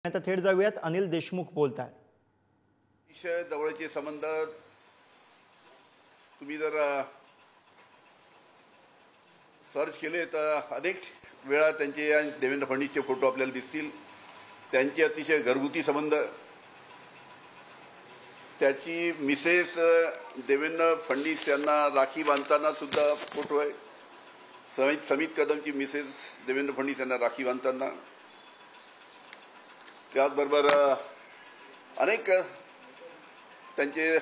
आता थेट जाऊयात, अनिल देशमुख बोलतात। अतिशय जवळचे संबंध तुम्ही जर सर्च केले तर अनेक वेळा त्यांचे आणि देवेंद्र फडणवीसचे फोटो आपल्याला दिसतील। त्यांचे अतिशय घरगुती संबंध, त्याची मिसेस देवेंद्र फडणवीस यांना राखी बांधताना सुद्धा फोटो आहे। समित कदमची मिसेस देवेंद्र फडणवीस यांना राखी बांधताना, त्याचबरोबर अनेक त्यांचे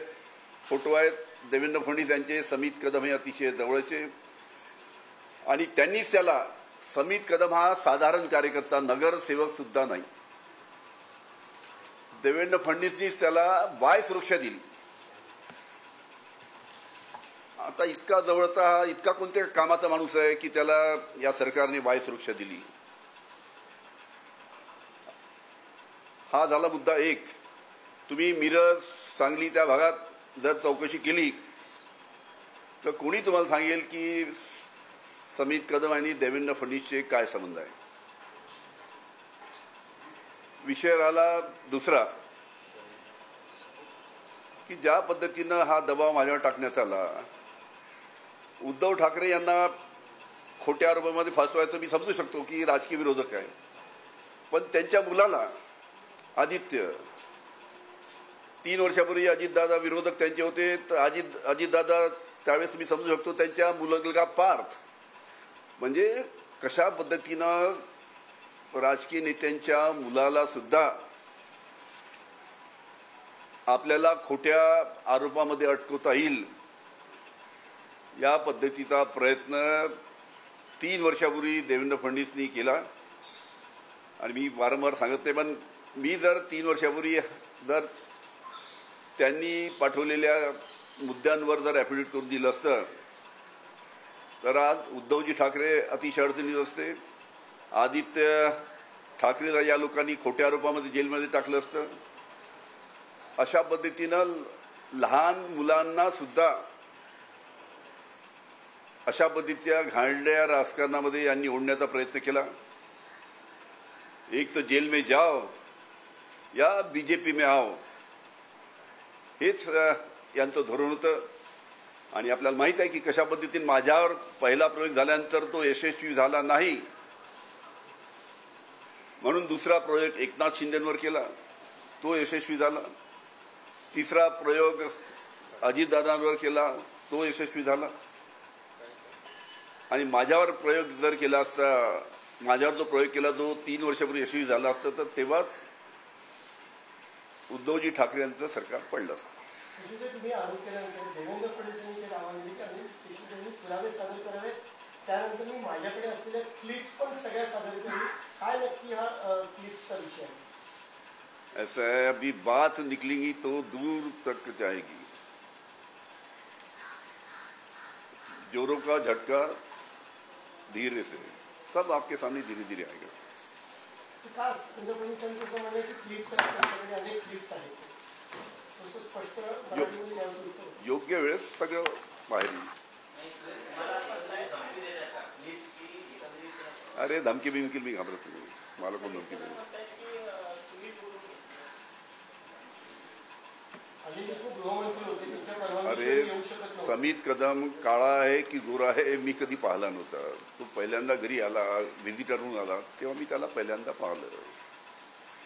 फोटो आहेत। देवेंद्र फडणवीस यांचे समित कदम हे अतिशय जवळचे, आणि त्यांनीच त्याला, समित कदम हा साधारण कार्यकर्ता, नगरसेवक सुद्धा नाही, देवेंद्र फडणवीसनीच त्याला वाय सुरक्षा दिली। आता इतका जवळचा, इतका कोणत्या कामाचा माणूस आहे की त्याला या सरकारने वाय सुरक्षा दिली? हा झाला मुद्दा एक। तुम्ही मिरज, सांगली त्या भागात जर चौकशी केली तर कोणी तुम्हाला सांगेल की समित कदम आणि देवेंद्र फडणवीसचे काय संबंध आहे। विषय राहिला दुसरा की ज्या पद्धतीनं हा दबाव माझ्यावर टाकण्यात आला, उद्धव ठाकरे यांना खोट्या आरोपामध्ये फसवायचं मी समजू शकतो की राजकीय विरोधक आहे, पण त्यांच्या मुलाला आदित्य, 3 वर्षापूर्वी अजितदादा विरोधक त्यांचे होते, तर अजितदादा त्यावेळेस मी समजू शकतो त्यांच्या मुलगा पार्थ, म्हणजे कशा पद्धतीनं राजकीय नेत्यांच्या मुलाला सुद्धा आपल्याला खोट्या आरोपामध्ये अटकवता येईल, या पद्धतीचा प्रयत्न 3 वर्षापूर्वी देवेंद्र फडणवीसनी केला। आणि मी वारंवार सांगत नाही, पण मी जर 3 वर्षापूर्वी जर त्यांनी पाठवलेल्या मुद्द्यांवर जर ॲफिडेव्हिट करून दिलं असतं तर आज उद्धवजी ठाकरे अतिशय अडचणीत असते, आदित्य ठाकरेला या लोकांनी खोट्या आरोपामध्ये जेलमध्ये टाकलं असतं। अशा पद्धतीनं लहान मुलांना सुद्धा अशा पद्धतीच्या घाणेरड्या राजकारणामध्ये यांनी ओढण्याचा प्रयत्न केला। एक तो जेल में जाओ या बीजेपी में आओ, हेच यांचं धोरण होतं। आणि आपल्याला माहित आहे की कशा पद्धतीने माझ्यावर पहिला प्रयोग झाल्यानंतर तो यशस्वी झाला नाही, म्हणून दुसरा प्रयोग एकनाथ शिंदेंवर केला, तो यशस्वी झाला। तिसरा प्रयोग अजितदादांवर केला, तो यशस्वी झाला। आणि माझ्यावर प्रयोग जर केला असता, माझ्यावर जो प्रयोग केला तो 3 वर्षापूर्वी यशस्वी झाला असता, तर तेव्हाच उद्धवजी ठाकरे यांचं सरकार पडलं असतं। तुम्ही आरोप केल्यानंतर देवेंद्र फडणवीसांनी ते दावा दिले की त्यांनी पुरावे सादर करावे, त्यानंतर मी माझ्याकडे असलेल्या क्लिप्स पण सगळ्या सादर केली। काय नक्की हा क्लिप्सचा विषय आहे? ऐसा है, अभी बात निकलेगी तो दूर तक जाएगी। जोरों का झटका धीरे से, सब आपके सामने धीरे धीरे आएगा। योग्य वेळेस सगळं बाहेर येईल। अरे धमकी बिमकी मी घाबरत नाही, मला कोण धमकी देईल? अरे समित कदम काळा आहे की गोरा आहे मी कधी पाहिला नव्हता। तो पहिल्यांदा घरी आला, व्हिजिटर म्हणून आला, तेव्हा मी त्याला पहिल्यांदा पाहिलं।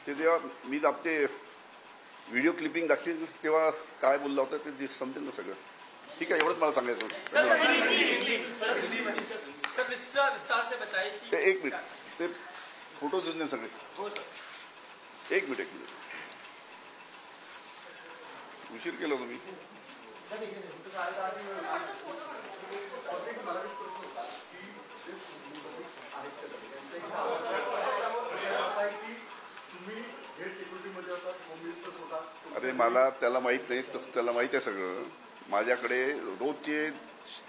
ते तेव्हा मी आपले व्हिडिओ क्लिपिंग दाखवेल तेव्हा काय बोलला होता ते समजेल ना सगळं। ठीक आहे, एवढंच मला सांगायचं। एक मिनिट, ते फोटो देऊन दे सगळे। एक मिनिट उशीर केला तुम्ही। अरे मला त्याला माहित नाही, त्याला माहित आहे सगळं। माझ्याकडे रोजचे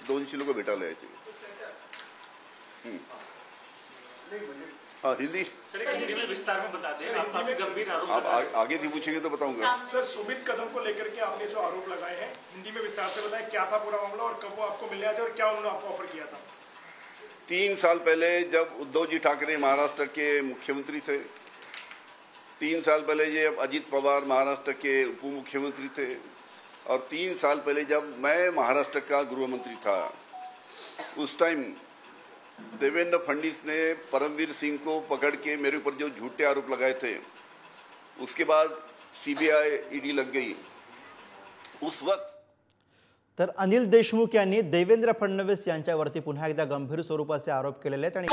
200 लोक भेटायला यायचे। हाँ हिंदी हिंदी में विस्तार में बता दें, आप काफी गंभीर आरोप आप आगे से पूछेंगे तो बताऊंगा। सर सुमित कदम को लेकर के आपने जो आरोप लगाए हैं, हिंदी में विस्तार से बताएं क्या था पूरा मामला और कब वो आपको मिलने आए थे और क्या उन्होंने आपको ऑफर किया था? 3 साल पहले जब उद्धव जी ठाकरे महाराष्ट्र के मुख्यमंत्री थे, 3 साल पहले जब अजीत पवार महाराष्ट्र के उप मुख्यमंत्री थे और 3 साल पहले जब मैं महाराष्ट्र का गृह मंत्री था, उस टाइम देवेंद्र फडणवीस ने परमवीर सिंह को पकड़ के मेरे ऊपर जो झूठे आरोप लगाए थे, उसके बाद सीबीआई ईडी लग गई। उस वक्त तर अनिल देशमुख यांनी देवेंद्र फडणवीस यांच्यावरती पुन्हा एकदा गंभीर स्वरूपाचे आरोप केलेले आहेत आणि